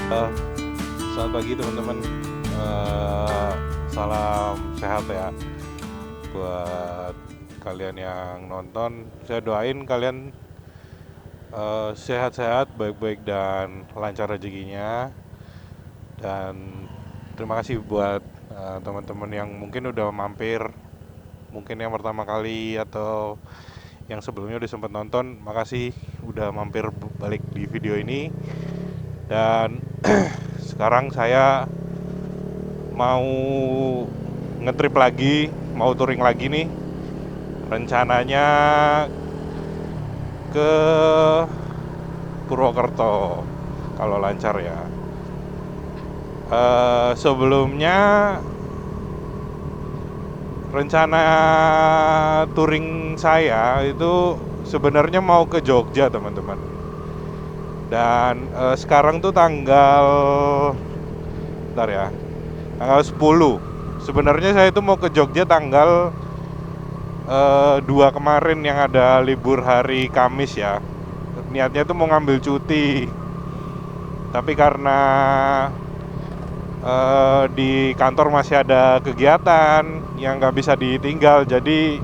Eh, Selamat pagi teman-teman. Eh, Salam sehat ya buat kalian yang nonton. Saya doain kalian sehat-sehat, baik-baik dan lancar rezekinya. Dan terima kasih buat teman-teman yang mungkin udah mampir, mungkin yang pertama kali atau yang sebelumnya udah sempat nonton. Makasih udah mampir balik di video ini. Dan sekarang saya mau ngetrip lagi, mau touring lagi nih. Rencananya ke Purwokerto kalau lancar ya. Sebelumnya rencana touring saya itu sebenarnya mau ke Jogja teman-teman. Dan sekarang tuh bentar ya, tanggal 10. Sebenarnya saya itu mau ke Jogja tanggal 2 kemarin yang ada libur hari Kamis ya. Niatnya tuh mau ngambil cuti. Tapi karena di kantor masih ada kegiatan yang nggak bisa ditinggal, jadi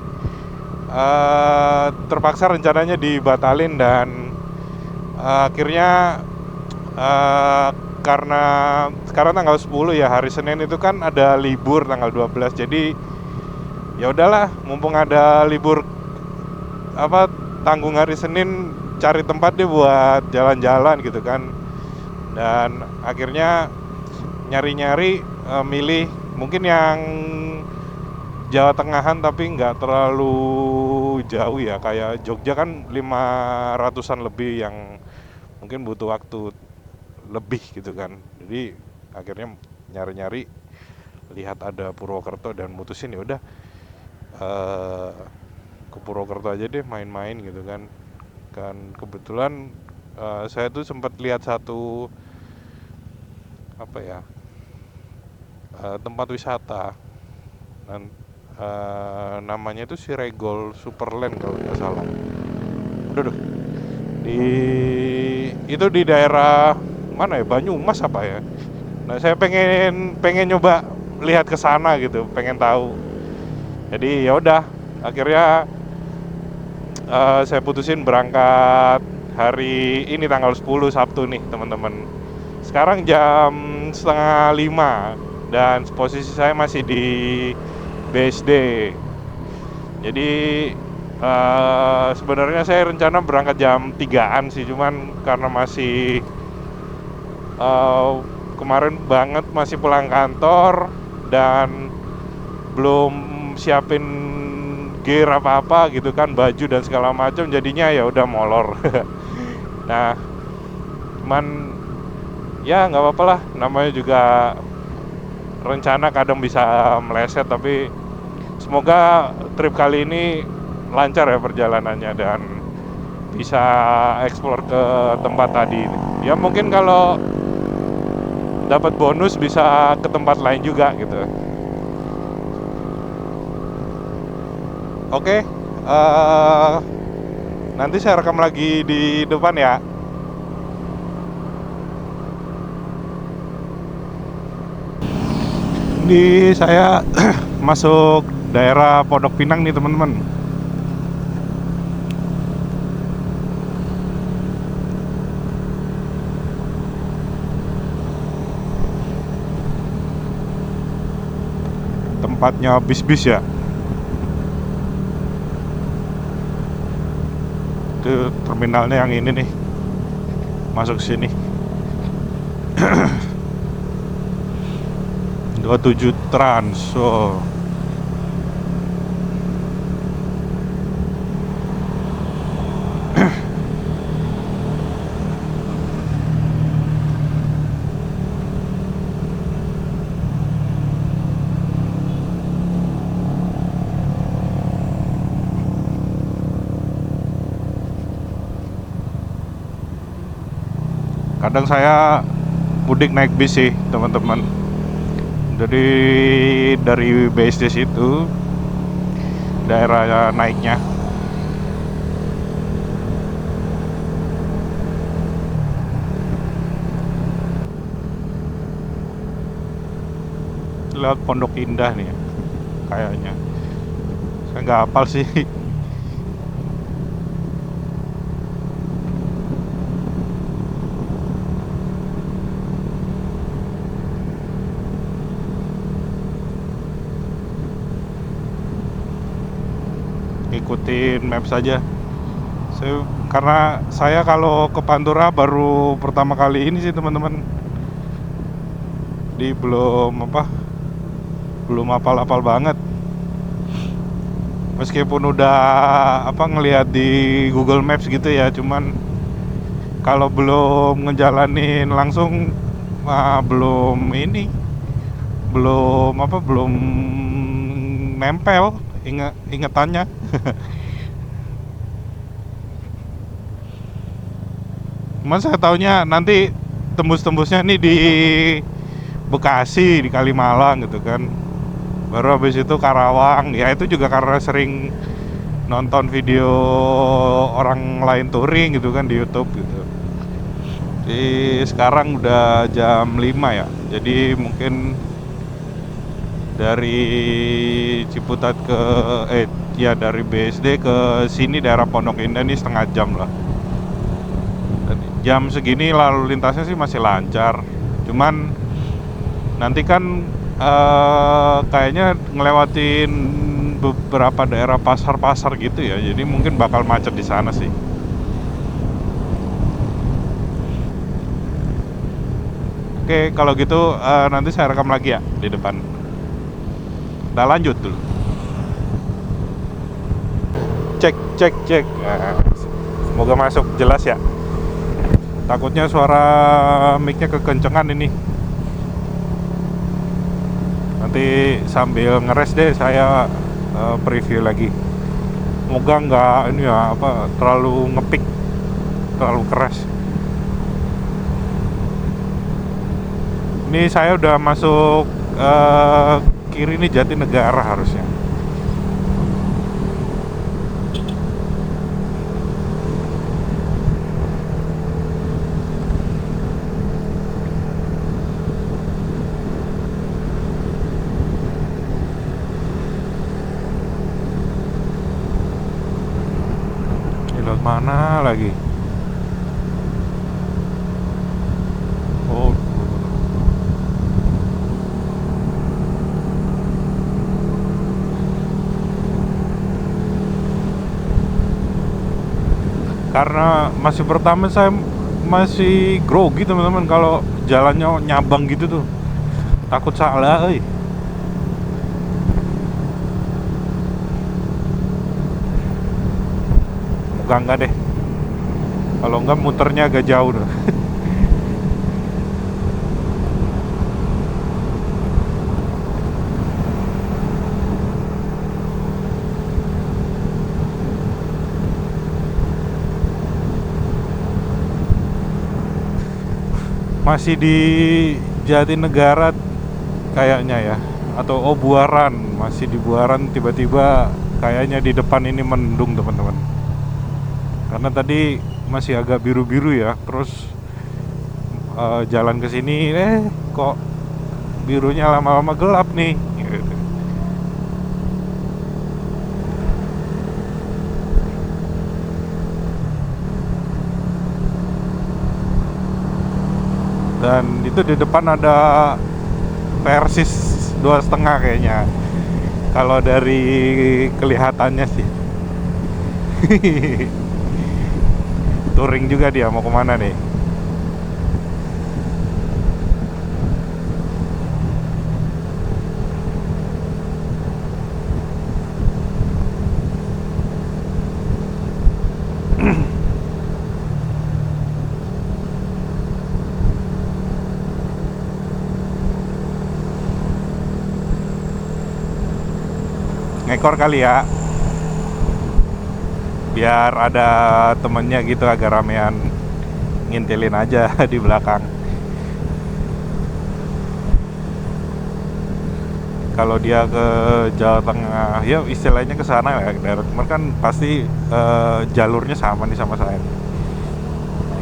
terpaksa rencananya dibatalin. Dan akhirnya eh, karena sekarang tanggal 10 ya, hari Senin itu kan ada libur tanggal 12. Jadi ya udahlah, mumpung ada libur apa tanggung hari Senin, cari tempat deh buat jalan-jalan gitu kan. Dan akhirnya nyari-nyari, milih mungkin yang Jawa Tengahan tapi nggak terlalu jauh ya, kayak Jogja kan 500-an lebih yang mungkin butuh waktu lebih gitu kan. Jadi akhirnya nyari-nyari, lihat ada Purwokerto dan mutusin ya udah, eh, ke Purwokerto aja deh main-main gitu kan. Kan kebetulan saya tuh sempat lihat satu apa ya, tempat wisata. Dan namanya itu Siregol Superland kalau nggak salah. Aduh, di itu di daerah mana ya, Banyumas apa ya. Nah saya pengen pengen nyoba lihat ke sana gitu, pengen tahu. Jadi ya udah, akhirnya saya putusin berangkat hari ini tanggal 10 Sabtu nih teman-teman. Sekarang jam setengah 5 dan posisi saya masih di BSD. Jadi sebenarnya saya rencana berangkat jam 3-an sih, cuman karena masih eh, kemarin banget masih pulang kantor dan belum siapin gear apa-apa gitu kan, baju dan segala macam, jadinya ya udah molor. Nah, cuman ya nggak apa-apa lah, namanya juga rencana kadang bisa meleset. Tapi semoga trip kali ini lancar ya perjalanannya dan bisa explore ke tempat tadi. Ya mungkin kalau dapat bonus bisa ke tempat lain juga gitu. Oke, nanti saya rekam lagi di depan ya. Ini saya masuk daerah Pondok Pinang nih teman-teman. Tempatnya bis-bis ya. Itu terminalnya yang ini nih. Masuk sini. 27 Trans. Oh. Kadang saya mudik naik bis sih teman-teman. Jadi dari BSD situ daerah naiknya. lewat Pondok Indah nih ya, kayaknya. Saya nggak hafal sih. Ikutin map saja. Karena saya kalau ke Pantura baru pertama kali ini sih teman-teman. Di belum hafal-hafal banget. Meskipun udah ngelihat di Google Maps gitu ya, cuman kalau belum ngejalanin langsung belum nempel ingetannya. Cuman saya taunya nanti tembus-tembusnya nih di Bekasi, di Kalimalang gitu kan. Baru habis itu Karawang. Ya itu juga karena sering nonton video orang lain touring gitu kan di YouTube gitu. Sekarang udah jam 5 ya. Jadi mungkin dari Ciputat dari BSD ke sini daerah Pondok Indah ini setengah jam lah. Dan jam segini lalu lintasnya sih masih lancar. Cuman nanti kan kayaknya ngelewatin beberapa daerah pasar-pasar gitu ya. Jadi mungkin bakal macet di sana sih. Oke, kalau gitu nanti saya rekam lagi ya di depan. Kita lanjut dulu. Cek. Nah, semoga masuk jelas ya. Takutnya suara mic-nya kekencengan ini. Nanti sambil ngeres deh saya preview lagi. Semoga nggak terlalu ngepik, terlalu keras. Ini saya udah masuk kiri nih, Jatinegara harusnya. Lewat mana lagi? Oh, karena masih pertama saya masih grogi teman-teman kalau jalannya nyabang gitu tuh, takut salah. Moga enggak deh, kalau enggak muternya agak jauh tuh. Masih di Jatinegara kayaknya ya, atau Buaran. Masih di Buaran, tiba-tiba kayaknya di depan ini mendung teman-teman. Karena tadi masih agak biru-biru ya, terus jalan ke sini kok birunya lama-lama gelap nih gitu. Dan itu di depan ada Persis 2,5 kayaknya, kalau dari kelihatannya sih. Touring juga dia, mau kemana nih? Ngekor kali ya, biar ada temennya gitu, agak ramean ngintilin aja di belakang. Kalau dia ke Jawa Tengah, ya istilahnya ke sana ya, daerah Timur kan pasti jalurnya sama nih sama saya.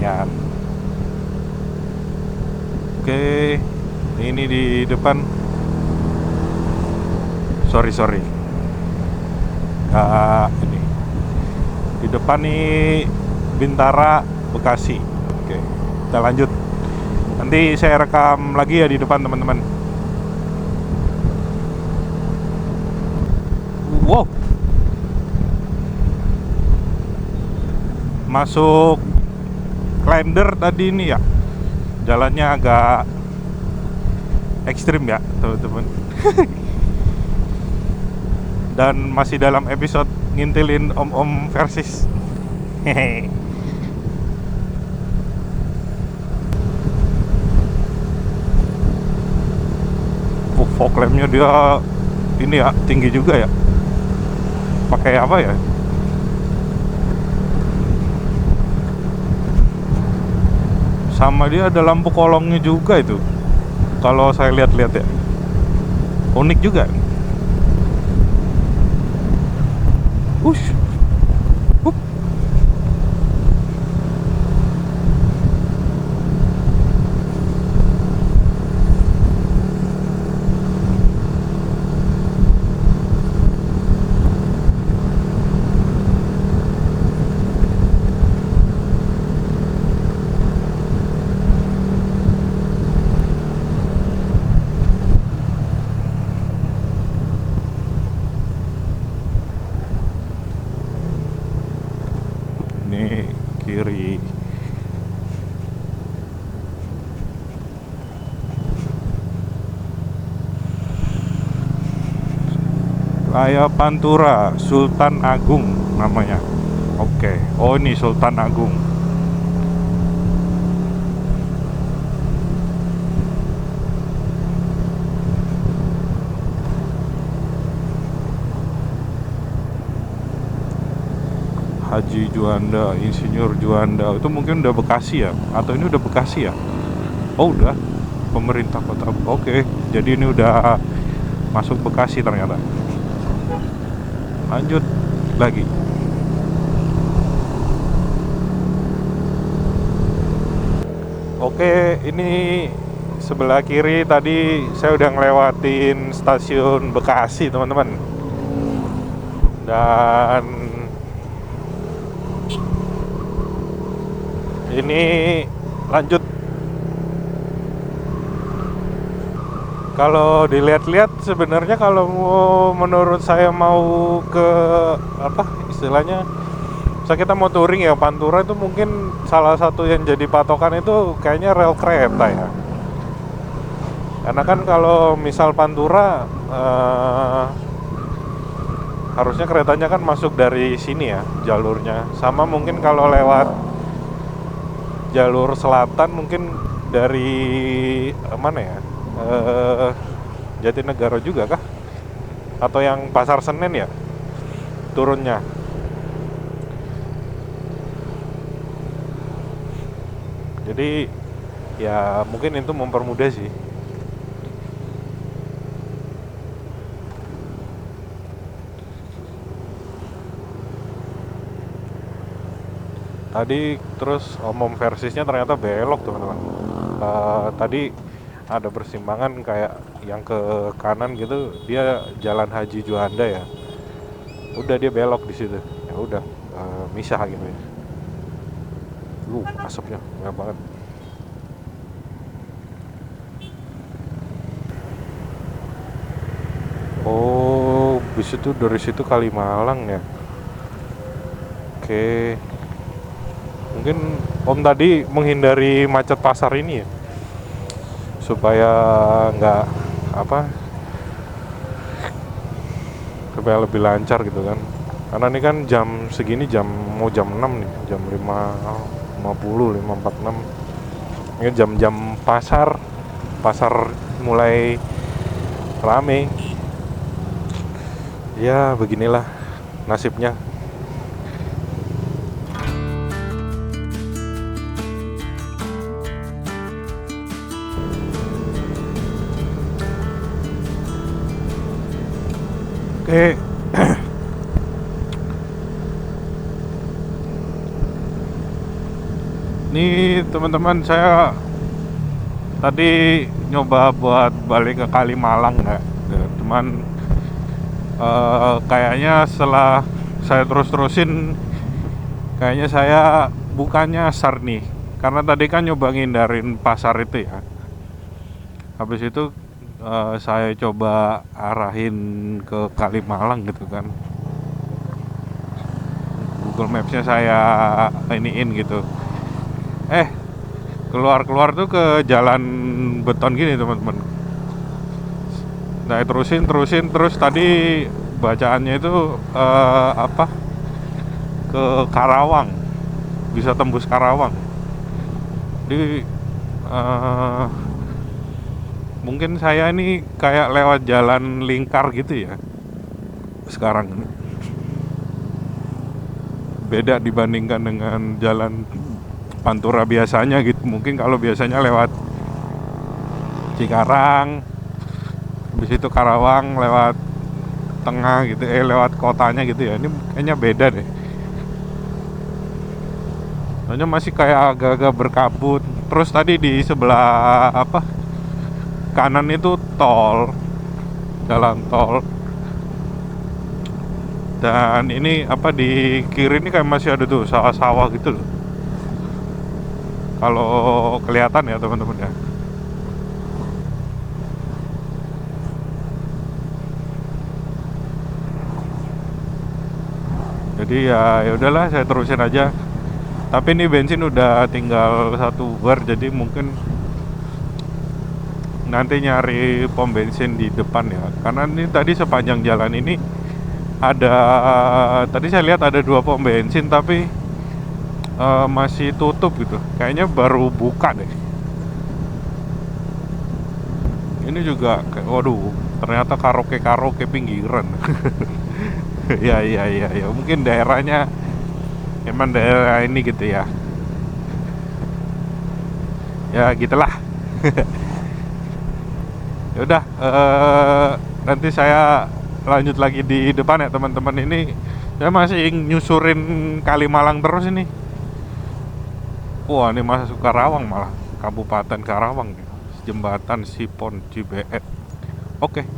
Ya. Oke, ini di depan sorry. Ini di depan nih Bintara Bekasi. Oke, kita lanjut. Nanti saya rekam lagi ya di depan teman-teman. Wow, masuk Klender tadi ini ya, jalannya agak ekstrim ya teman-teman. Dan masih dalam episode ngintilin om-om versis. Hehe. Fog lampnya dia ini ya tinggi juga ya. Pakai apa ya? Sama dia ada lampu kolongnya juga itu. Kalau saya lihat-lihat ya, unik juga. Ush. Up. Ini kiri. Raya Pantura Sultan Agung namanya. Oke. Oh, ini Sultan Agung. Haji Juanda, Insinyur Juanda. Itu mungkin udah Bekasi ya? Atau ini udah Bekasi ya? Oh, udah. Pemerintah kota. Oke. Jadi ini udah masuk Bekasi ternyata. Lanjut lagi. Oke, ini sebelah kiri tadi saya udah ngelewatin stasiun Bekasi teman-teman. Dan ini lanjut. Kalau dilihat-lihat sebenarnya kalau menurut saya mau ke apa istilahnya, so kita mau touring ya Pantura itu mungkin salah satu yang jadi patokan itu kayaknya rel kereta ya. Karena kan kalau misal Pantura harusnya keretanya kan masuk dari sini ya jalurnya. Sama mungkin kalau lewat jalur selatan mungkin dari mana ya? Jatinegara juga kah? Atau yang Pasar Senen ya turunnya? Jadi ya mungkin itu mempermudah sih. Tadi terus om versisnya ternyata belok teman-teman. Tadi ada persimpangan kayak yang ke kanan gitu, dia jalan Haji Juanda ya. Udah dia belok di situ. Ya udah misah gitu ya. Asapnya banyak banget. Oh, bis itu dari situ Kalimalang ya. Oke. Mungkin om tadi menghindari macet pasar ini ya, supaya nggak apa, supaya lebih lancar gitu kan. Karena ini kan jam segini mau jam 6 nih, jam 5.50, 5.46. Ini jam-jam pasar mulai rame. Ya beginilah nasibnya. Oke. Ini teman-teman, saya tadi nyoba buat balik ke Kalimalang ya. Cuman Kayaknya setelah saya terus-terusin, kayaknya saya bukannya nyasar nih, karena tadi kan nyoba ngindarin pasar itu ya. Habis itu saya coba arahin ke Kalimalang gitu kan. Google Maps-nya saya iniin gitu. Keluar-keluar tuh ke jalan beton gini teman-teman. Nah terusin terus tadi bacaannya itu apa, ke Karawang, bisa tembus Karawang. Jadi eh, mungkin saya ini kayak lewat jalan lingkar gitu ya sekarang ini. Beda dibandingkan dengan jalan Pantura biasanya gitu. Mungkin kalau biasanya lewat Cikarang, habis itu Karawang, lewat tengah gitu, lewat kotanya gitu ya. Ini kayaknya beda deh. Soalnya masih kayak agak-agak berkabut. Terus tadi di sebelah apa, kanan itu tol, jalan tol. Dan ini apa, di kiri ini kayak masih ada tuh sawah-sawah gitu loh. Kalau kelihatan ya teman-teman ya. Jadi ya udahlah, saya terusin aja. Tapi ini bensin udah tinggal 1 bar, jadi mungkin nanti nyari pom bensin di depan ya. Karena ini tadi sepanjang jalan ini ada, tadi saya lihat ada 2 pom bensin tapi masih tutup gitu. Kayaknya baru buka deh. Ini juga kayak, waduh, ternyata karaoke pinggiran. Ya, mungkin daerahnya emang daerah ini gitu ya. Ya gitulah. Ya udah, nanti saya lanjut lagi di depan ya teman-teman. Ini saya masih nyusurin Kalimalang terus ini. Wah, ini masuk Karawang malah, Kabupaten Karawang ya. Jembatan Sipon Cibeet. Oke.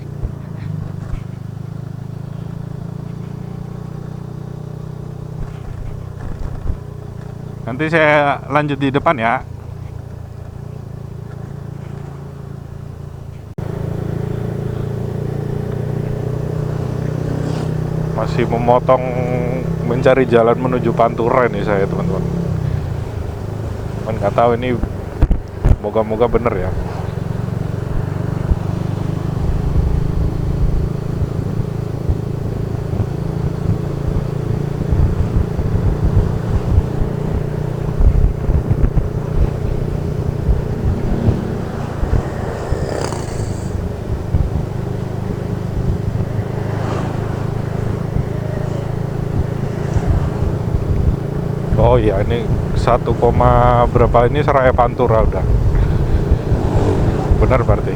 Nanti saya lanjut di depan ya. Masih memotong, mencari jalan menuju Pantura nih saya teman-teman. Cuman nggak tahu ini, moga-moga bener ya. Oh iya, ini 1, berapa ini Seraya Pantura udah. Benar berarti.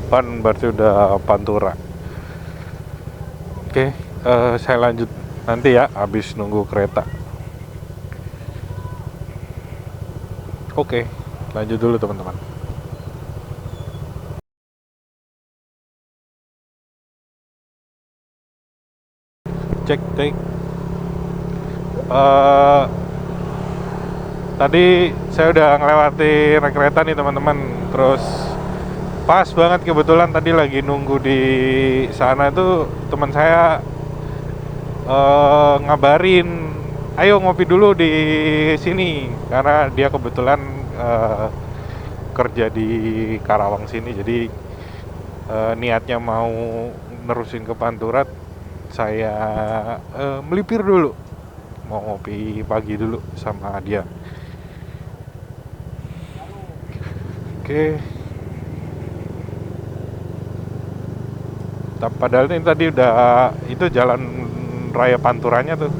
depan berarti udah Pantura. Oke, saya lanjut nanti ya habis nunggu kereta. Oke, lanjut dulu teman-teman. Cek. Tadi saya udah ngelewati rel kereta nih teman-teman. Terus pas banget kebetulan tadi lagi nunggu di sana itu teman saya ngabarin, ayo ngopi dulu di sini karena dia kebetulan kerja di Karawang sini. Jadi niatnya mau nerusin ke Pantura. Saya melipir dulu, mau ngopi pagi dulu sama dia. Oke. Padahal ini tadi udah itu jalan raya Panturanya tuh.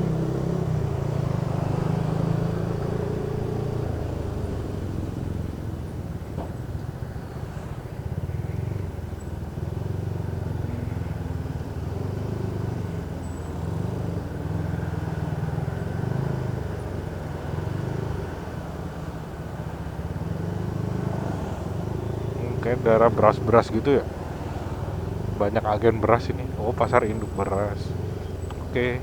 Kayak daerah beras-beras gitu ya. Banyak agen beras ini. Oh, pasar induk beras. Oke.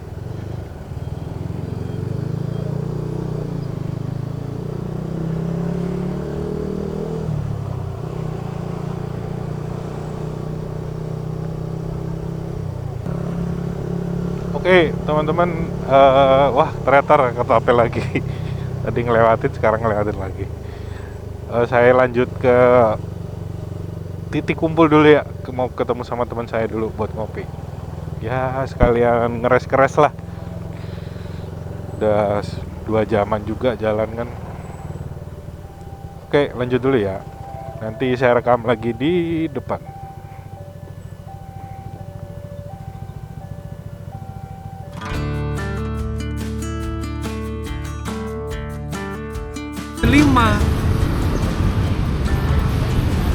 Oke, teman-teman, wah ternyata kereta lagi. Tadi ngelewatin, sekarang ngelewatin lagi. Saya lanjut ke titik kumpul dulu ya. Mau ketemu sama teman saya dulu buat ngopi. Ya sekalian ngeres-keres lah. Udah 2 jaman juga jalan kan. Oke, lanjut dulu ya. Nanti saya rekam lagi di depan. Lima.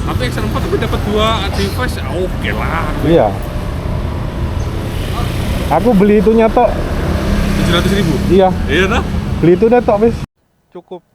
Tapi X4 tapi dapat 2 device, oke lah. Iya. Aku beli itunya tok. 700.000. Iya. Iya dah. Beli itu udah tok wis. Cukup.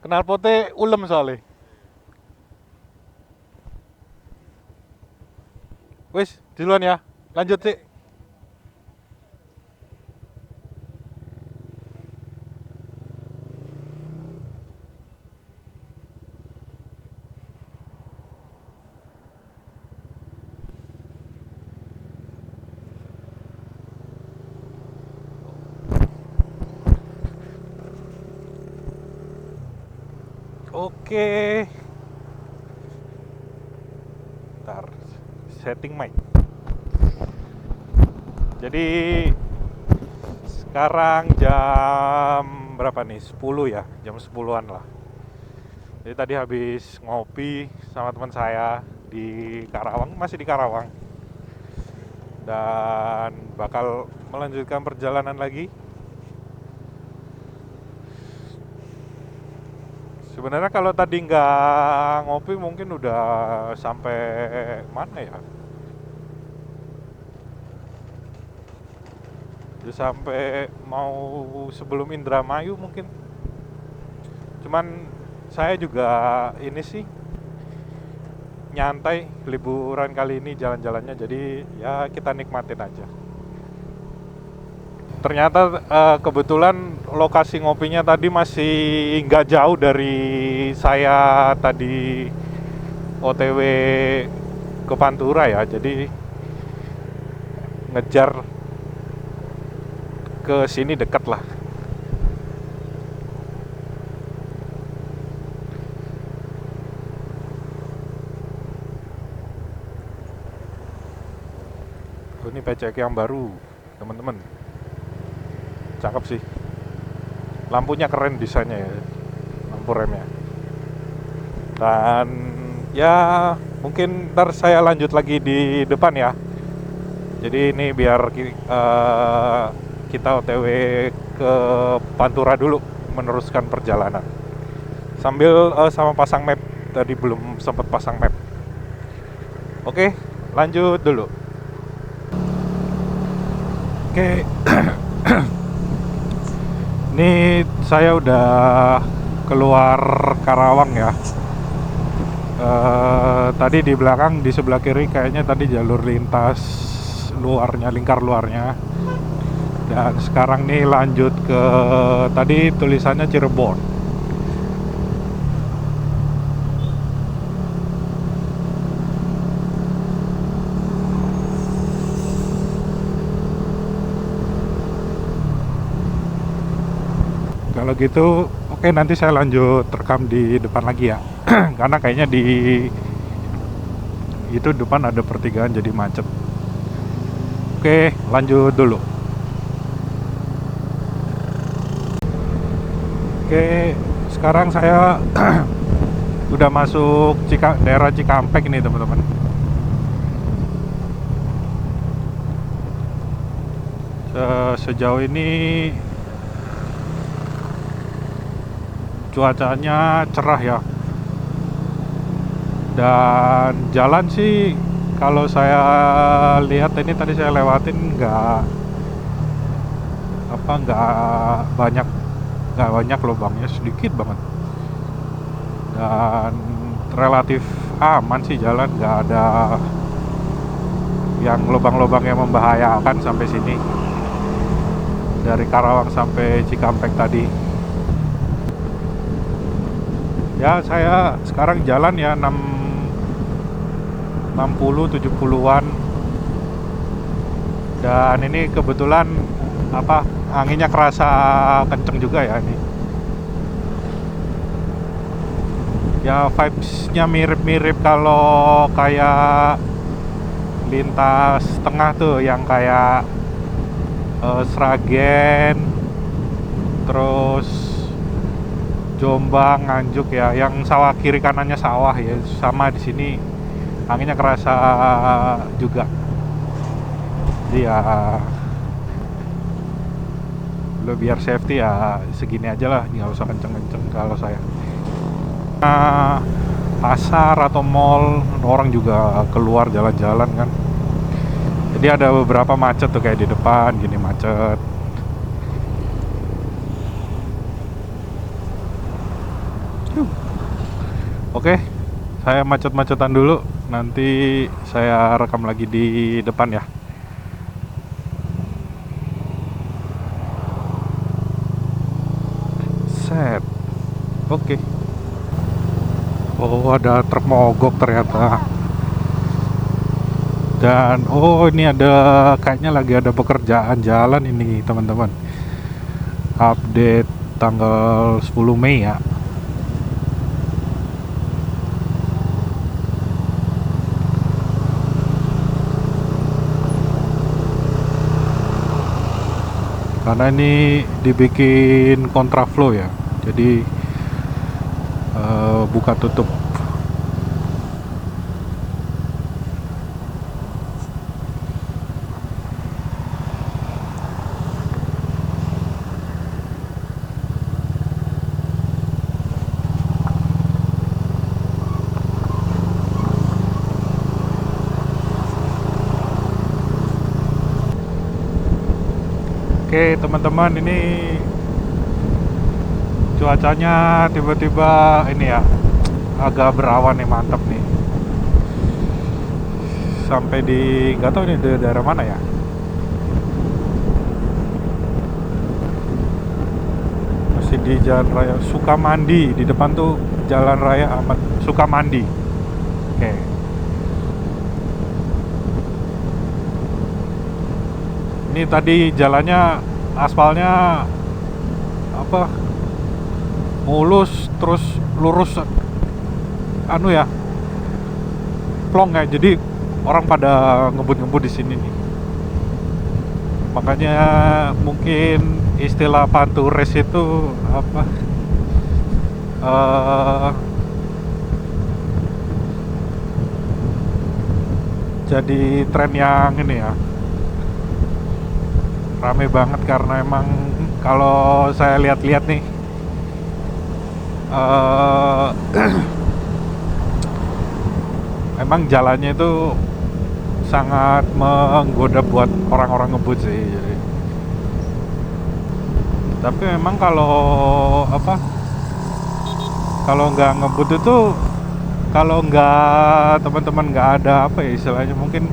Knalpotnya ulem soalnya. Wis, duluan ya. Lanjut sih. Oke. Ntar setting mic. Jadi sekarang jam berapa nih? 10 ya, jam 10-an lah. Jadi tadi habis ngopi sama teman saya di Karawang, masih di Karawang. Dan bakal melanjutkan perjalanan lagi. Sebenarnya kalau tadi nggak ngopi mungkin udah sampai mana ya? Udah sampai mau sebelum Indramayu mungkin. Cuman saya juga ini sih nyantai liburan kali ini jalan-jalannya, jadi ya kita nikmatin aja. Ternyata kebetulan lokasi ngopinya tadi masih nggak jauh dari saya tadi OTW ke Pantura ya, jadi ngejar ke sini dekat lah. Ini PCX yang baru, teman-teman. Cakep sih. Lampunya keren desainnya ya. Lampu remnya. Dan ya mungkin ntar saya lanjut lagi di depan ya. Jadi ini biar kita OTW ke Pantura dulu meneruskan perjalanan. Sambil sama pasang map, tadi belum sempat pasang map. Oke, lanjut dulu. Oke. Ini saya udah keluar Karawang ya. Tadi di belakang di sebelah kiri kayaknya tadi jalur lintas luarnya, lingkar luarnya. Dan sekarang nih lanjut ke tadi tulisannya Cirebon. Kalau gitu, oke, nanti saya lanjut rekam di depan lagi ya. Karena kayaknya di itu depan ada pertigaan jadi macet. Oke, lanjut dulu. Oke, sekarang saya udah masuk daerah Cikampek ini, teman-teman. Sejauh ini cuacanya cerah ya, dan jalan sih kalau saya lihat ini tadi saya lewatin nggak banyak lubangnya, sedikit banget, dan relatif aman sih jalan, nggak ada yang lubang-lubang yang membahayakan sampai sini dari Karawang sampai Cikampek tadi. Ya saya sekarang jalan ya 60-70-an. Dan ini kebetulan anginnya kerasa kenceng juga ya ini. Ya vibes-nya mirip-mirip kalau kayak lintas tengah tuh yang kayak Sragen, terus Jombang, Nganjuk ya, yang sawah kiri kanannya sawah ya, sama di sini anginnya kerasa juga. Jadi ya lo biar safety ya segini aja lah, nggak usah kenceng-kenceng kalau saya. Pasar atau mall orang juga keluar jalan-jalan kan. Jadi ada beberapa macet tuh kayak di depan gini macet. Oke, saya macet-macetan dulu. Nanti saya rekam lagi di depan ya. Set. Oke. Oh, ada truk mogok ternyata. Dan ini ada kayaknya lagi ada pekerjaan jalan ini, teman-teman. Update tanggal 10 Mei ya. Karena ini dibikin kontraflow ya, jadi buka tutup. Oke teman-teman, ini cuacanya tiba-tiba ini ya agak berawan nih, mantap nih. Sampai di nggak tahu ini daerah mana ya. Masih di Jalan Raya Sukamandi, di depan tuh Jalan Raya Ahmad Sukamandi. Oke. Ini tadi jalannya aspalnya mulus terus lurus plong ya, jadi orang pada ngebut-ngebut di sini nih. Makanya mungkin istilah pantures itu apa, jadi tren yang ini ya, rame banget karena emang kalau saya lihat-lihat nih, eh, emang jalannya itu sangat menggoda buat orang-orang ngebut sih. Jadi, tapi memang kalau apa, kalau nggak ngebut itu, kalau nggak teman-teman nggak ada apa ya istilahnya, mungkin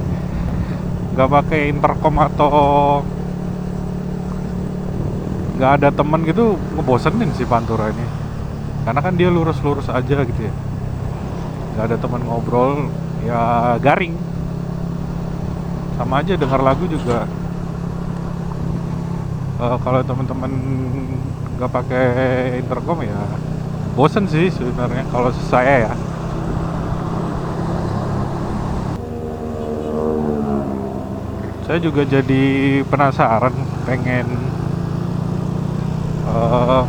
nggak pakai intercom atau nggak ada temen gitu, ngebosenin sih Pantura ini. Karena kan dia lurus-lurus aja gitu ya, nggak ada teman ngobrol, ya garing. Sama aja denger lagu juga. Kalau teman-teman nggak pakai intercom ya bosen sih sebenarnya kalau saya ya. Saya juga jadi penasaran, pengen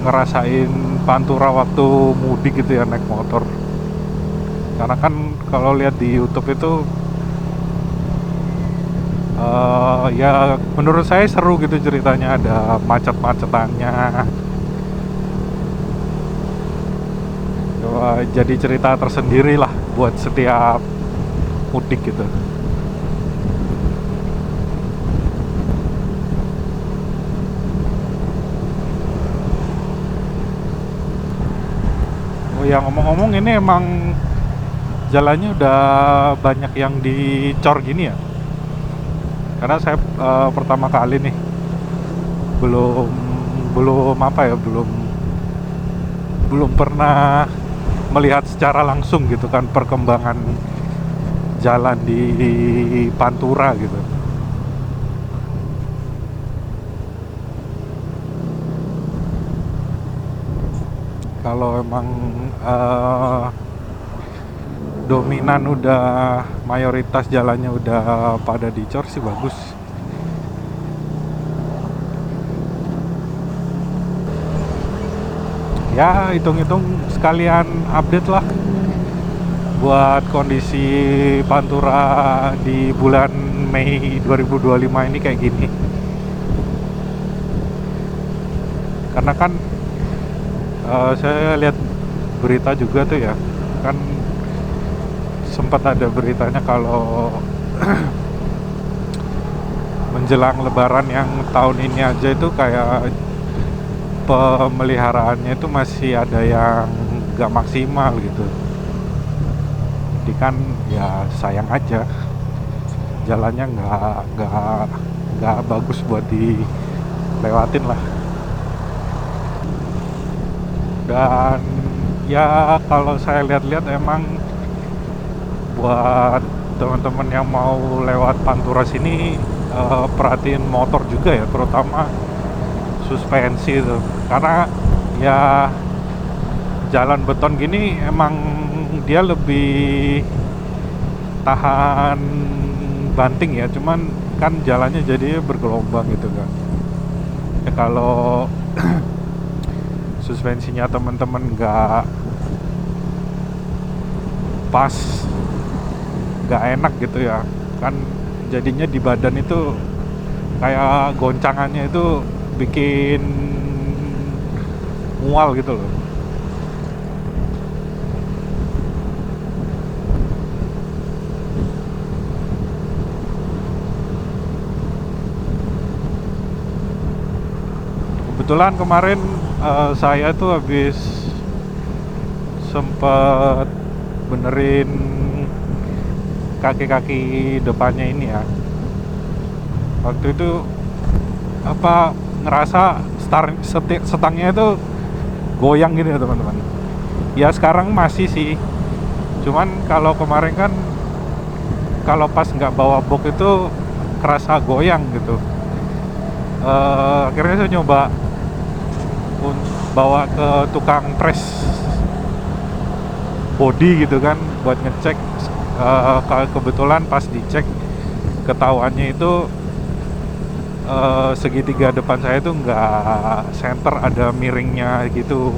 ngerasain Pantura waktu mudik gitu ya, naik motor. Karena kan kalau lihat di YouTube itu ya menurut saya seru gitu ceritanya, ada macet-macetannya. Jadi cerita tersendiri lah buat setiap mudik gitu. Oh ya, ngomong-ngomong, ini emang jalannya udah banyak yang dicor gini ya. Karena saya pertama kali nih, belum belum apa ya, belum pernah melihat secara langsung gitu kan perkembangan jalan di Pantura gitu. Kalau emang dominan udah, mayoritas jalannya udah pada dicor sih bagus. Ya hitung-hitung sekalian update lah buat kondisi Pantura di bulan Mei 2025 ini kayak gini. Karena kan saya lihat berita juga tuh ya, kan sempat ada beritanya kalau menjelang Lebaran yang tahun ini aja itu kayak pemeliharaannya itu masih ada yang gak maksimal gitu. Jadi kan ya sayang aja, jalannya nggak bagus buat dilewatin lah. Dan ya kalau saya lihat-lihat emang buat teman-teman yang mau lewat Pantura sini, perhatiin motor juga ya, terutama suspensi itu. Karena ya jalan beton gini emang dia lebih tahan banting ya, cuman kan jalannya jadi bergelombang gitu kan. Ya kalau suspensinya teman-teman nggak pas, nggak enak gitu ya kan, jadinya di badan itu kayak goncangannya itu bikin mual gitu loh. Kebetulan kemarin saya tuh habis sempet benerin kaki-kaki depannya ini ya. Waktu itu apa, ngerasa setangnya itu goyang gini ya teman-teman. Ya sekarang masih sih, cuman kalau kemarin kan kalau pas nggak bawa box itu kerasa goyang gitu. Akhirnya saya nyoba bawa ke tukang press body gitu kan buat ngecek. Kebetulan pas dicek ketahuannya itu segitiga depan saya tuh nggak center, ada miringnya gitu.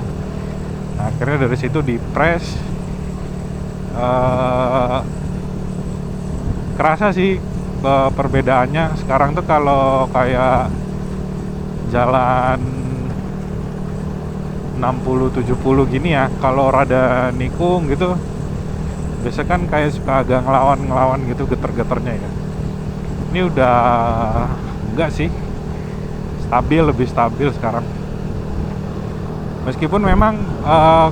Nah, akhirnya dari situ di press. Kerasa sih perbedaannya. Sekarang tuh kalau kayak jalan 60-70 gini ya, kalau rada nikung gitu biasa kan kayak suka agak ngelawan gitu geter-geternya ya. Ini udah enggak sih, lebih stabil sekarang. Meskipun memang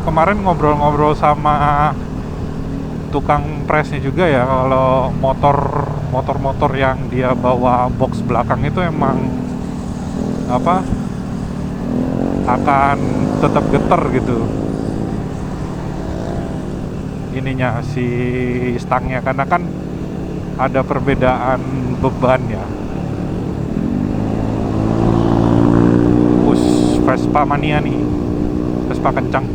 kemarin ngobrol-ngobrol sama tukang presnya juga ya, kalau motor yang dia bawa box belakang itu emang akan tetap geter gitu ininya, si stangnya, karena kan ada perbedaan beban ya. Vespa mania nih, Vespa kencang,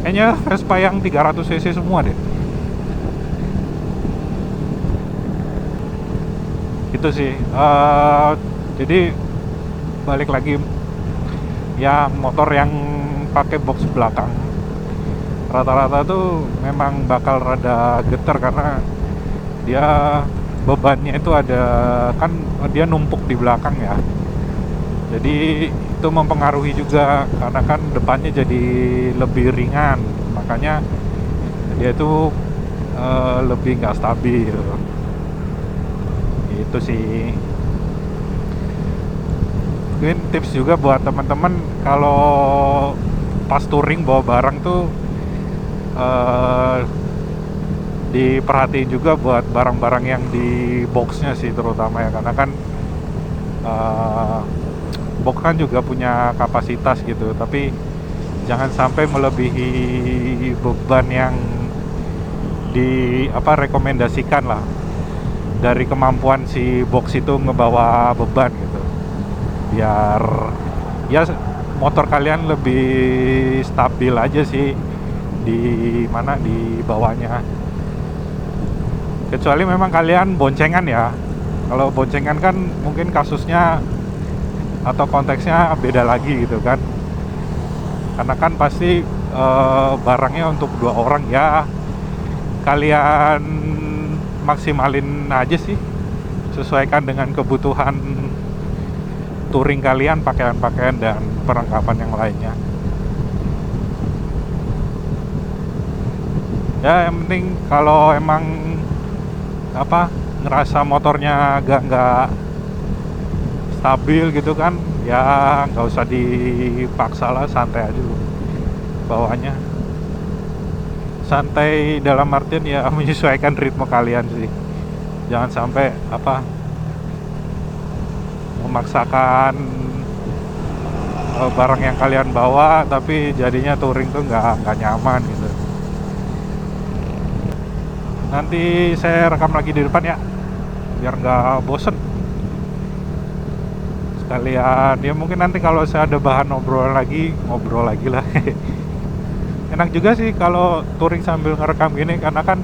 kayaknya Vespa yang 300 cc semua deh. Itu sih jadi balik lagi ya, motor yang pakai box belakang rata-rata tuh memang bakal rada geter karena dia bebannya itu ada, kan dia numpuk di belakang ya. Jadi itu mempengaruhi juga karena kan depannya jadi lebih ringan, makanya dia itu lebih nggak stabil. Itu sih. Mungkin tips juga buat teman-teman kalau pas touring bawa barang tuh diperhatiin juga buat barang-barang yang di boxnya sih terutama ya, karena kan box kan juga punya kapasitas gitu, tapi jangan sampai melebihi beban yang rekomendasikan lah dari kemampuan si box itu ngebawa beban gitu, biar ya motor kalian lebih stabil aja sih di bawahnya. Kecuali memang kalian boncengan ya. Kalau boncengan kan mungkin kasusnya atau konteksnya beda lagi gitu kan, karena kan pasti barangnya untuk 2 orang ya. Kalian maksimalin aja sih, sesuaikan dengan kebutuhan touring kalian, pakaian-pakaian dan perlengkapan yang lainnya. Ya yang penting kalau emang ngerasa motornya nggak stabil gitu kan, ya nggak usah dipaksa lah, santai aja dulu bawahnya. Santai dalam artian ya menyesuaikan ritme kalian sih, jangan sampai memaksakan barang yang kalian bawa tapi jadinya touring tuh nggak nyaman gitu. Nanti saya rekam lagi di depan ya, biar nggak bosen. Sekalian ya mungkin nanti kalau saya ada bahan ngobrol lagi lah. Enak juga sih kalau touring sambil ngerekam gini, karena kan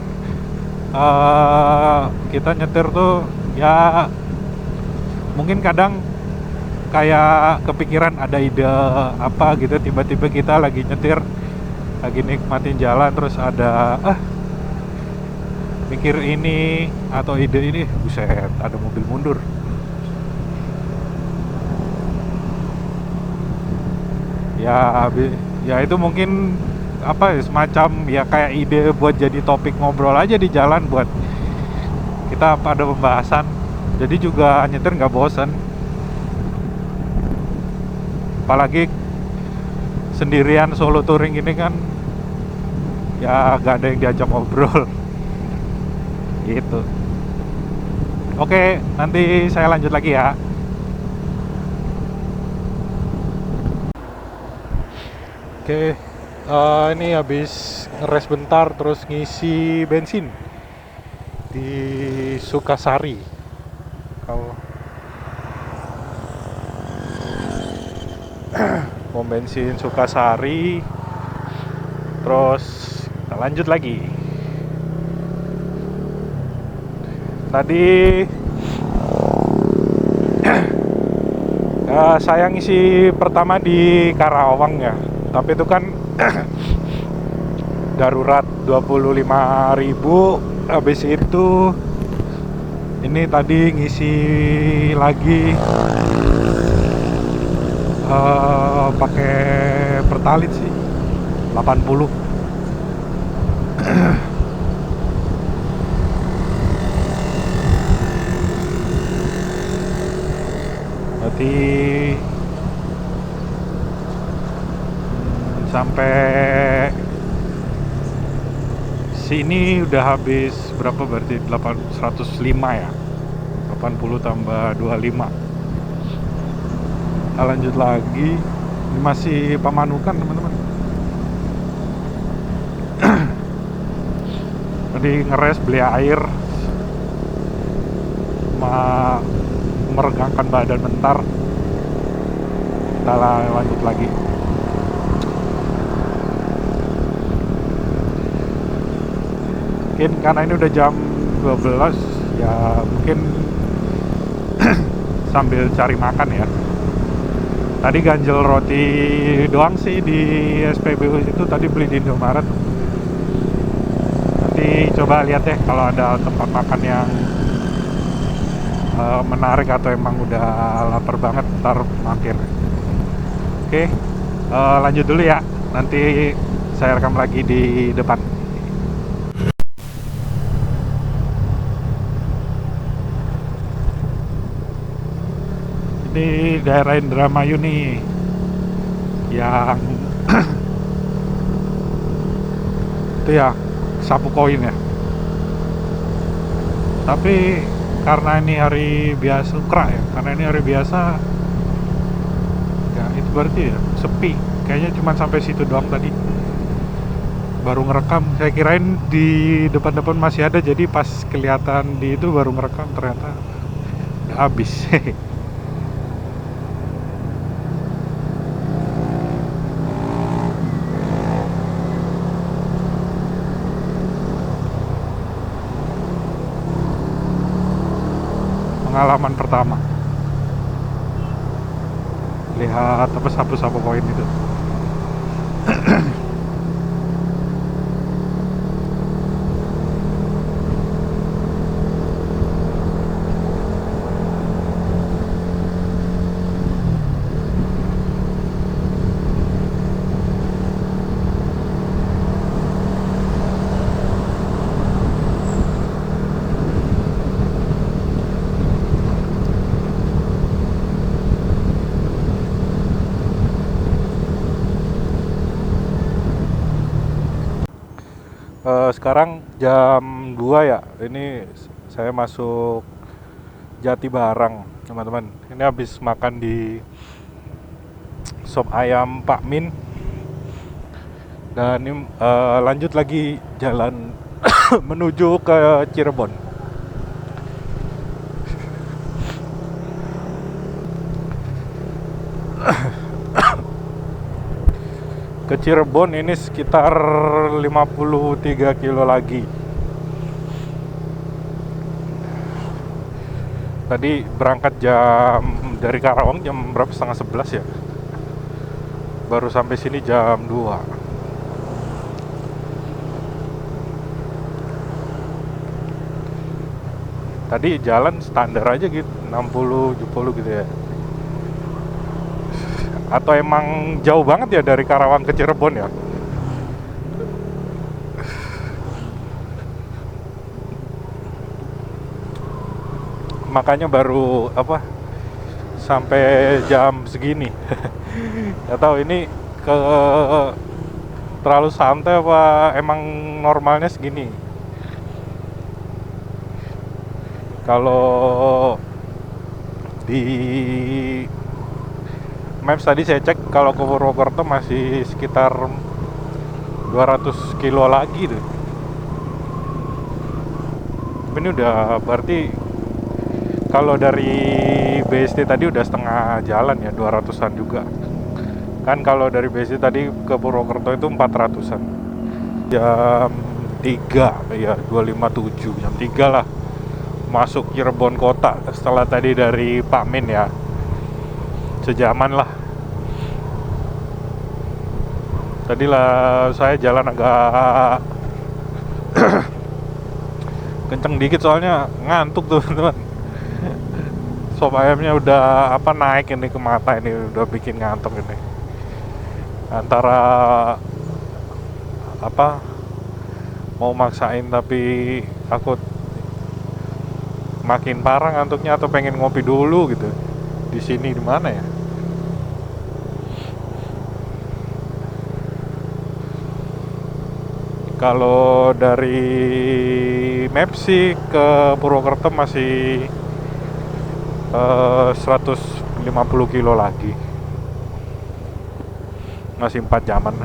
kita nyetir tuh ya mungkin kadang kayak kepikiran ada ide apa gitu, tiba-tiba kita lagi nyetir, lagi nikmatin jalan, terus ada mikir ini atau ide ini, buset ada mobil mundur. Ya itu mungkin semacam ya kayak ide buat jadi topik ngobrol aja di jalan, buat kita pada pembahasan, jadi juga nyetir nggak bosan. Apalagi sendirian solo touring ini kan ya gak ada yang diajak ngobrol gitu. Oke, nanti saya lanjut lagi ya. Oke, ini habis ngeres bentar terus ngisi bensin di Sukasari. Kalau pom bensin Sukasari, terus kita lanjut lagi. Tadi Saya ngisi pertama di Karawang ya, tapi itu kan darurat 25.000. Habis itu ini tadi ngisi lagi pakai Pertalite sih 80. Berarti sampai sini udah habis berapa, berarti 105 ya, 80 tambah 25. Kita lanjut lagi. Ini masih Pamanukan teman-teman. Tadi ngeres, beli air, meregangkan badan bentar. Kita lanjut lagi. Mungkin karena ini udah jam 12 ya, mungkin sambil cari makan ya. Tadi ganjel roti doang sih di SPBU itu, tadi beli di Indomaret. Nanti coba lihat ya kalau ada tempat makan yang menarik atau emang udah lapar banget, ntar mampir. Oke, lanjut dulu ya, nanti saya rekam lagi di depan. Ini daerah Indramayu nih, yang itu ya, Sapu Koin ya. Tapi karena ini hari biasa, karena ini hari biasa ya, itu berarti ya sepi. Kayaknya cuma sampai situ doang tadi, baru ngerekam. Saya kirain di depan-depan masih ada, jadi pas kelihatan di itu baru ngerekam, ternyata udah habis. Pengalaman pertama lihat apa sapu-sapu koin itu. Sekarang jam 2 ya. Ini saya masuk Jati Barang, teman-teman. Ini habis makan di sop ayam Pak Min. Dan ini lanjut lagi jalan menuju ke Cirebon. Ke Cirebon ini sekitar 53 kilo lagi. Tadi berangkat dari Karawang jam berapa, setengah 11 ya. Baru sampai sini jam 2. Tadi jalan standar aja gitu, 60-70 gitu ya. Atau emang jauh banget ya dari Karawang ke Cirebon ya? Makanya baru sampai jam segini. Gak tahu ini terlalu santai apa emang normalnya segini. Kalau di Maps tadi saya cek, kalau ke Purwokerto masih sekitar 200 kilo lagi tuh. Ini udah berarti kalau dari BSD tadi udah setengah jalan ya, 200-an juga. Kan kalau dari BSD tadi ke Purwokerto itu 400-an. Jam 3 ya, 257, jam 3 lah masuk Cirebon kota setelah tadi dari Pak Min ya. sejaman lah. Tadi lah saya jalan agak kenceng dikit soalnya ngantuk tuh teman. Sop ayamnya udah naik ini ke mata, ini udah bikin ngantuk ini. Antara mau maksain tapi takut makin parah ngantuknya, atau pengen ngopi dulu gitu. Di sini di mana ya? Kalau dari Maps sih ke Purwokerto masih 150 kilo lagi. Masih 4 jaman.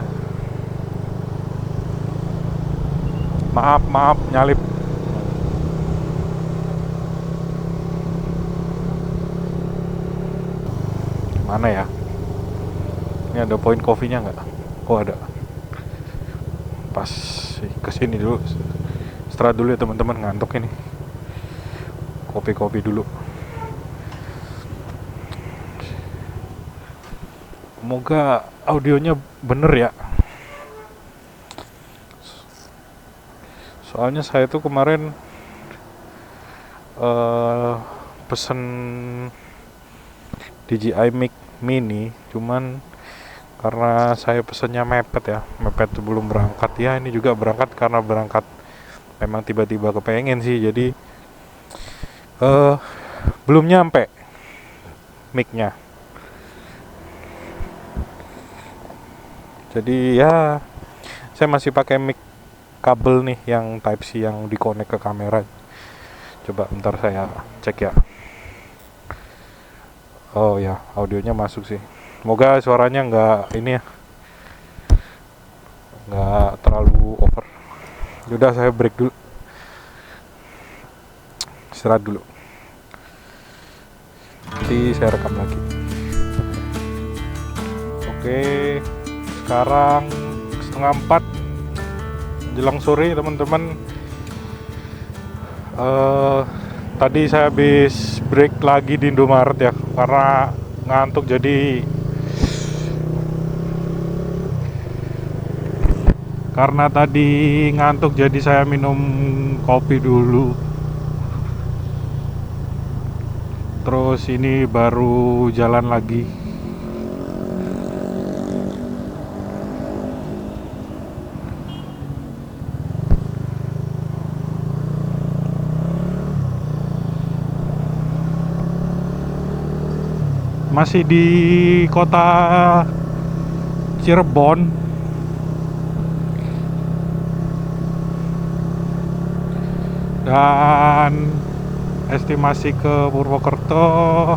Maaf nyalip. Mana ya? Ini ada poin kopinya nggak? Oh ada. Pas kesini dulu. Istirahat dulu ya teman-teman, ngantuk ini. Kopi dulu. Semoga audionya bener ya. Soalnya saya tuh kemarin pesen DJI Mic Mini, cuman karena saya pesennya mepet sebelum berangkat ya. Ini juga berangkat karena berangkat memang tiba-tiba kepengen sih, jadi belum nyampe mic-nya. Jadi ya saya masih pakai mic kabel nih yang Type C yang dikonek ke kamera. Coba bentar saya cek ya. Oh ya, audionya masuk sih. Semoga suaranya nggak nggak terlalu over. Yaudah saya break dulu, istirahat dulu, nanti saya rekam lagi. Oke, sekarang 3:30 menjelang sore teman-teman. Tadi saya habis break lagi di Indomaret ya, karena ngantuk. Jadi saya minum kopi dulu. Terus ini baru jalan lagi. Masih di kota Cirebon. Dan estimasi ke Purwokerto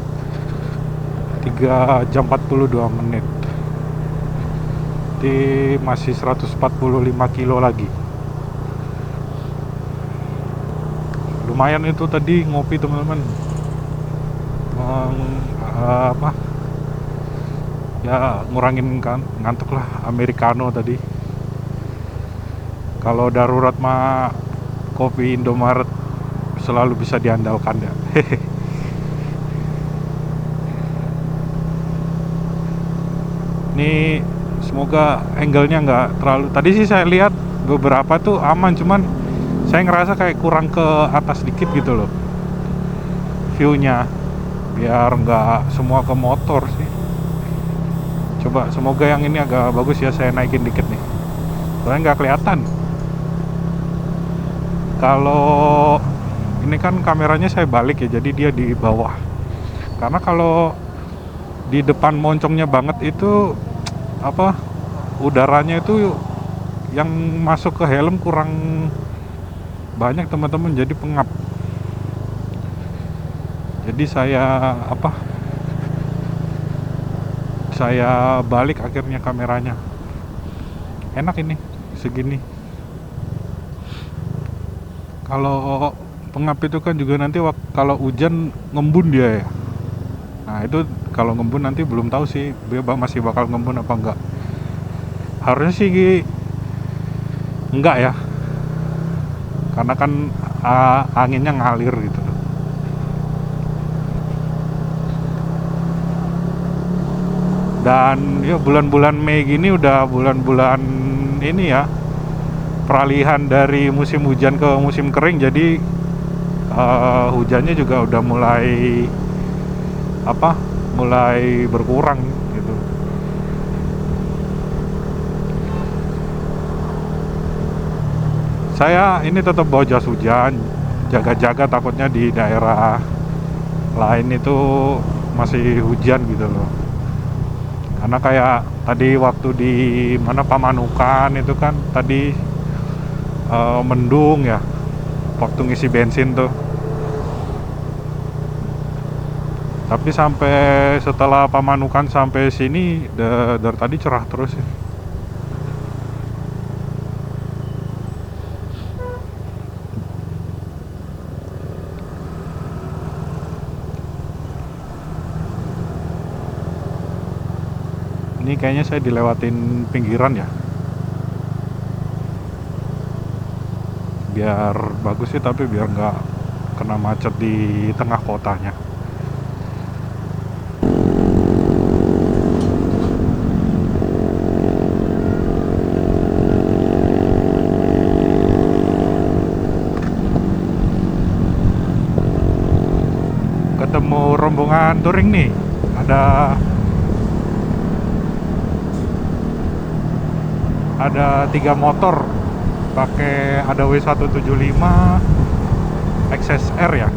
3 jam 42 menit. Jadi masih 145 kilo lagi. Lumayan itu tadi ngopi teman-teman. Ya ngurangin kan ngantuk lah, americano tadi. Kalau darurat mah kopi Indomaret selalu bisa diandalkan ya. Ini semoga angle-nya nggak terlalu. Tadi sih saya lihat beberapa tuh aman, cuman saya ngerasa kayak kurang ke atas dikit gitu loh view-nya, biar nggak semua ke motor sih. Coba semoga yang ini agak bagus ya, saya naikin dikit nih, soalnya nggak kelihatan. Kalau ini kan kameranya saya balik ya, jadi dia di bawah. Karena kalau di depan moncongnya banget itu udaranya itu yang masuk ke helm kurang banyak teman-teman, jadi pengap. Jadi saya balik akhirnya kameranya. Enak ini segini. Kalau pengap itu kan juga nanti kalau hujan ngembun dia ya. Nah itu kalau ngembun nanti belum tahu sih dia masih bakal ngembun apa enggak. Harusnya sih enggak ya, karena kan anginnya ngalir gitu. Dan ya bulan-bulan Mei gini udah bulan-bulan ini ya, peralihan dari musim hujan ke musim kering, jadi hujannya juga udah mulai berkurang gitu. Saya ini tetap bawa jas hujan, jaga-jaga takutnya di daerah lain itu masih hujan gitu loh. Karena kayak tadi waktu di mana Pamanukan itu kan tadi mendung ya waktu ngisi bensin tuh. Tapi sampai setelah Pamanukan sampai sini dari tadi cerah terus ya. Ini kayaknya saya dilewatin pinggiran ya. Biar bagus sih, tapi biar nggak kena macet di tengah kotanya. Ketemu rombongan touring nih. Ada 3 motor, pakai ada W175 XSR ya,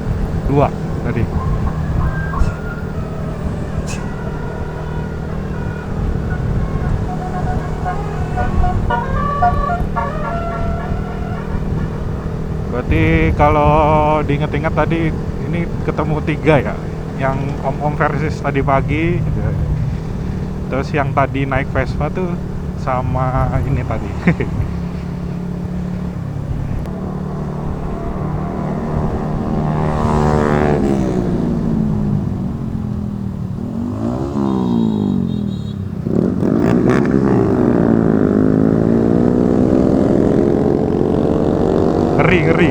2 tadi. Berarti kalau diinget-inget tadi ini ketemu 3 ya, yang om-om versus tadi pagi, terus yang tadi naik Vespa tuh sama ini tadi. Ngeri.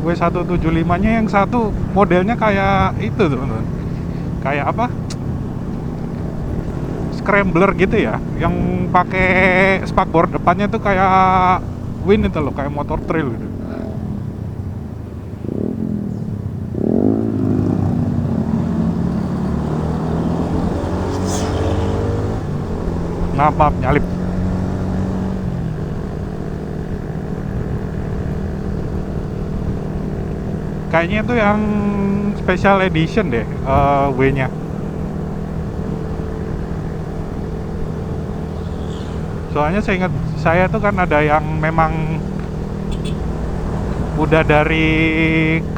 W175-nya yang satu modelnya kayak itu teman-teman. Kayak apa? Scrambler gitu ya, yang pakai spakbor depannya tuh kayak Win itu loh, kayak motor trail gitu. Maaf, nyalip. Kayaknya itu yang special edition deh, W-nya. Soalnya saya ingat, saya tuh kan ada yang memang udah dari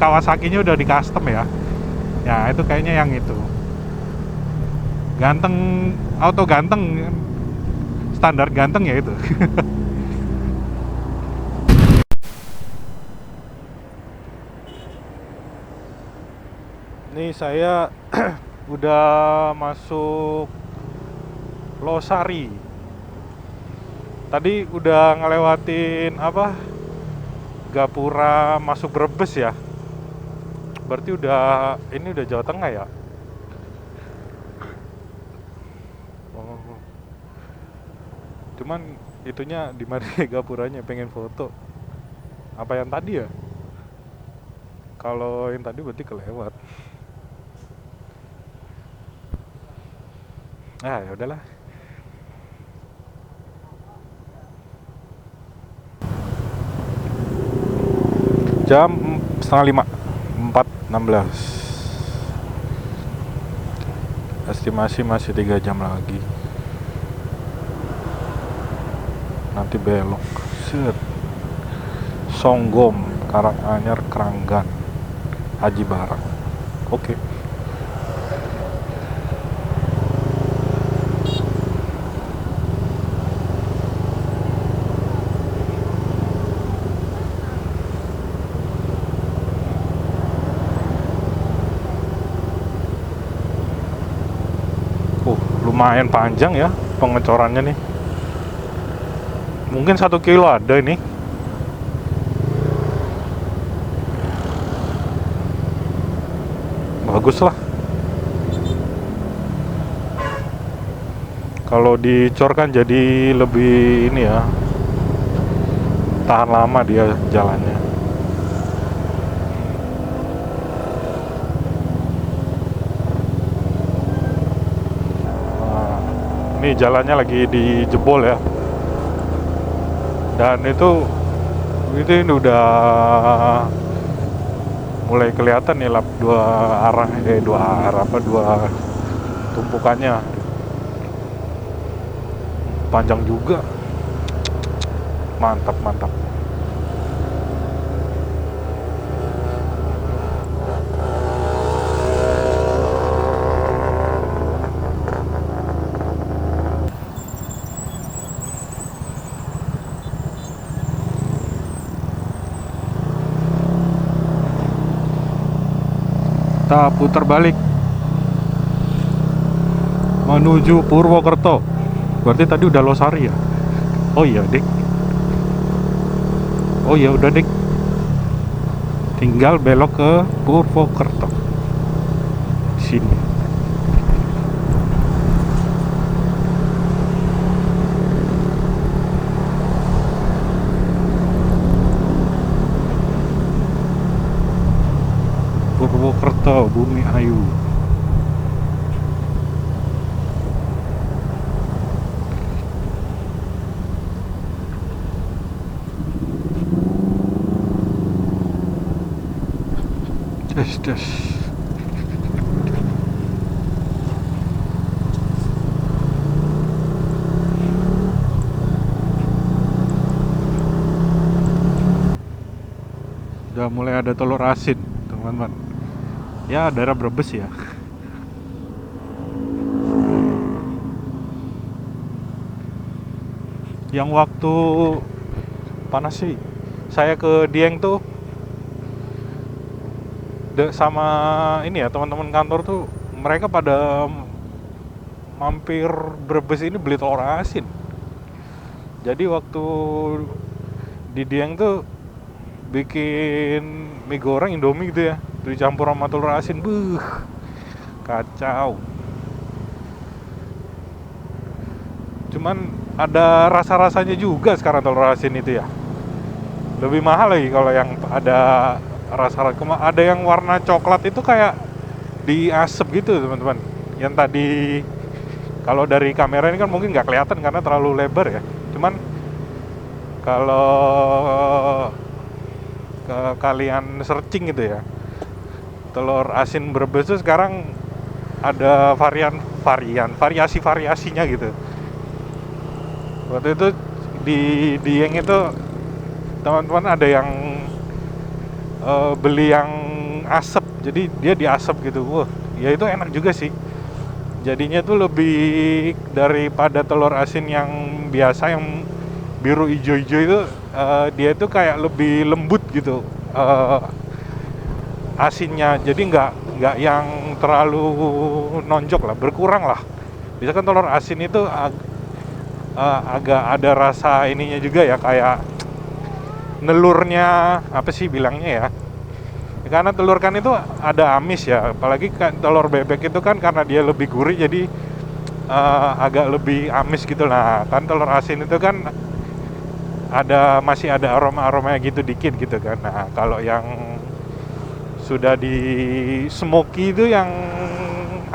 Kawasaki-nya udah di custom ya. Ya itu kayaknya yang itu. Ganteng, auto ganteng, standar ganteng ya itu. Nih saya udah masuk Losari. Tadi udah ngelewatin apa? Gapura masuk Brebes ya. Berarti ini udah Jawa Tengah ya. Oh. Cuman itunya di mana Gapuranya, pengen foto. Apa yang tadi ya? Kalau yang tadi berarti kelewat. Ah, ya udahlah. Jam 4:30, 4:16. Estimasi masih 3 jam lagi. Nanti belok. Set. Songgom, Karanganyar, Keranggan, Haji Barang. Oke. Lumayan panjang ya pengecorannya nih. Mungkin 1 kilo ada ini. Bagus lah. Kalau dicor kan jadi lebih ini ya, tahan lama dia jalannya. Nah, ini jalannya lagi dijebol ya. Dan itu ini udah mulai kelihatan nih lap dua arah dua tumpukannya. Panjang juga. Mantap. Kita putar balik menuju Purwokerto. Berarti tadi udah Losari ya? Oh iya, Dik. Oh iya, udah, Dik. Tinggal belok ke Purwokerto. Sini. Purwokerto, Bumi Ayu. Des. Udah mulai ada telur asin, teman-teman. Ya, daerah Brebes ya. Yang waktu panas sih, saya ke Dieng tuh sama ini ya, teman-teman kantor tuh mereka pada mampir Brebes ini beli telur asin. Jadi waktu di Dieng tuh bikin mie goreng Indomie gitu ya, dicampur sama telur asin. Kacau. Cuman ada rasa-rasanya juga sekarang telur asin itu ya. Lebih mahal lagi kalau yang ada rasa ada yang warna coklat itu kayak diasep gitu, teman-teman. Yang tadi kalau dari kamera ini kan mungkin nggak kelihatan karena terlalu lebar ya. Cuman kalau kalian searching gitu ya, telur asin Brebes itu sekarang ada variasi-variasinya gitu. Waktu itu di Dieng itu teman-teman ada yang beli yang asep, jadi dia diasep gitu. Wah, ya itu enak juga sih. Jadinya tuh lebih daripada telur asin yang biasa yang biru ijo-ijo itu, dia tuh kayak lebih lembut gitu asinnya. Jadi nggak yang terlalu nonjok lah, berkurang lah. Bisa kan telur asin itu agak ada rasa ininya juga ya, kayak nelurnya apa sih bilangnya ya, karena telur kan itu ada amis ya, apalagi kan telur bebek itu kan karena dia lebih gurih jadi agak lebih amis gitu. Nah kan telur asin itu kan masih ada aroma-aromanya gitu dikit gitu kan. Nah kalau yang sudah di smoky itu, yang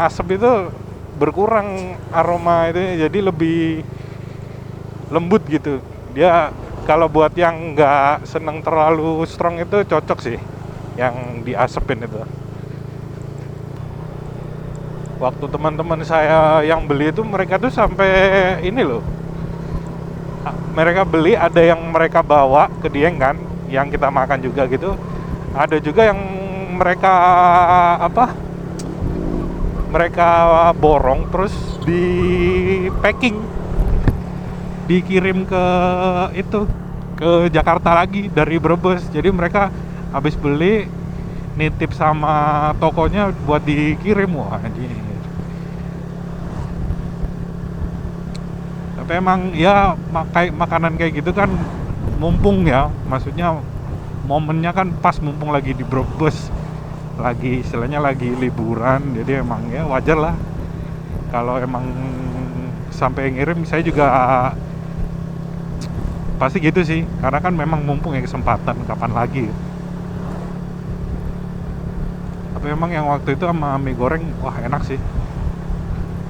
asap itu berkurang aroma itu, jadi lebih lembut gitu dia. Kalau buat yang nggak seneng terlalu strong itu cocok sih yang diasepin itu. Waktu teman-teman saya yang beli itu, mereka tuh sampai ini loh, mereka beli, ada yang mereka bawa ke Dieng kan, yang kita makan juga gitu. Ada juga yang mereka mereka borong terus di packing, dikirim ke Jakarta lagi dari Brebes. Jadi mereka habis beli nitip sama tokonya buat dikirim. Wah anjir. Tapi emang ya kayak makanan kayak gitu kan mumpung ya, maksudnya momennya kan pas mumpung lagi di Brebes, lagi istilahnya lagi liburan, jadi emang ya wajar lah kalau emang sampai ngirim. Saya juga pasti gitu sih, karena kan memang mumpung ya kesempatan, kapan lagi. Tapi emang yang waktu itu sama mie goreng, wah enak sih,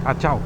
kacau.